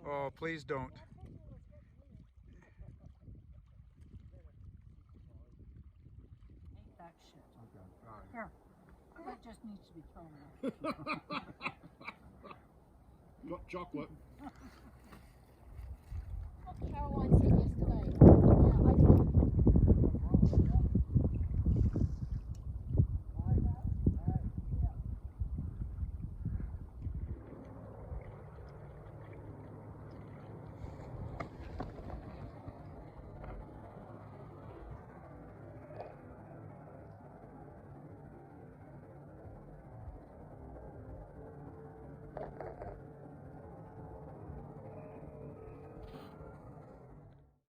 Oh, please don't. Ain't that shit. Okay, all right. Here. That just needs to be thrown out. Got chocolate. Caroline said yesterday,